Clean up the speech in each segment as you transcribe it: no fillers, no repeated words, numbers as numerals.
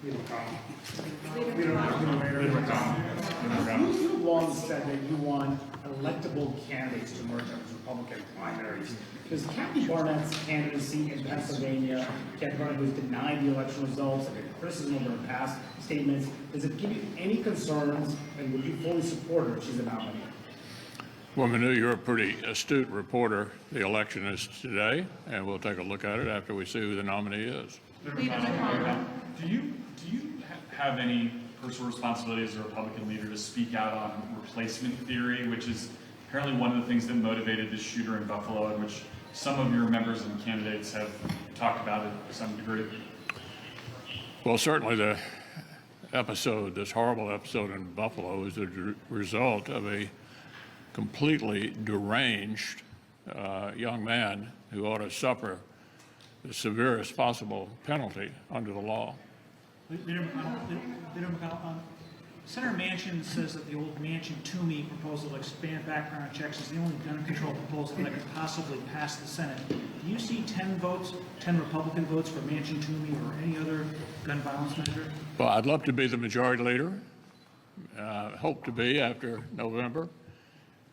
Leader McConnell. Leader McConnell. You've long said that you want electable candidates to emerge as Republican primaries. Does Kathy Barnette's candidacy in Pennsylvania, Kathy Barnette was denied the election results and criticism of her past statements, does it give you any concerns, and would you fully support her if she's a nominee? Well, Manu, you're a pretty astute reporter. The election is today, and we'll take a look at it after we see who the nominee is. Leader McConnell. Do you have any personal responsibility as a Republican leader to speak out on replacement theory, which is apparently one of the things that motivated this shooter in Buffalo, and which some of your members and candidates have talked about it to some degree? Well, certainly the episode, this horrible episode in Buffalo, is the result of a completely deranged young man who ought to suffer the severest possible penalty under the law. Leader McConnell, Senator Manchin says that the old Manchin-Toomey proposal to expand background checks is the only gun control proposal that could possibly pass the Senate. Do you see 10 Republican votes for Manchin-Toomey or any other gun violence measure? Well, I'd love to be the majority leader. Hope to be after November,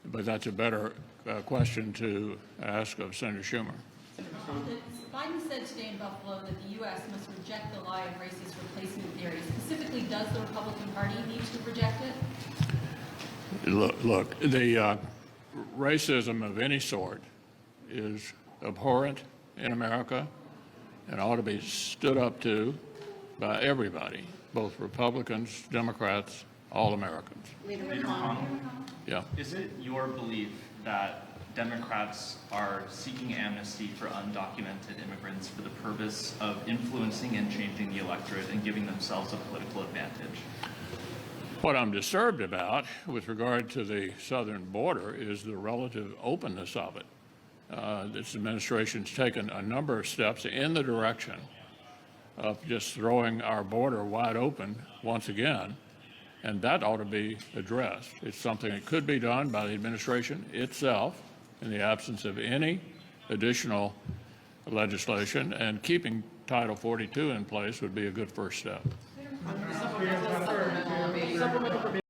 but that's a better question to ask of Senator Schumer. Biden said today in Buffalo that the U.S. must reject the lie of racist replacement theory. Specifically, does the Republican Party need to reject it? Look, the racism of any sort is abhorrent in America and ought to be stood up to by everybody, both Republicans, Democrats, all Americans. Leader McConnell. Yeah. Is it your belief that Democrats are seeking amnesty for undocumented immigrants for the purpose of influencing and changing the electorate and giving themselves a political advantage? What I'm disturbed about with regard to the southern border is the relative openness of it. This administration's taken a number of steps in the direction of just throwing our border wide open once again, and that ought to be addressed. It's something that could be done by the administration itself in the absence of any additional legislation, and keeping Title 42 in place would be a good first step.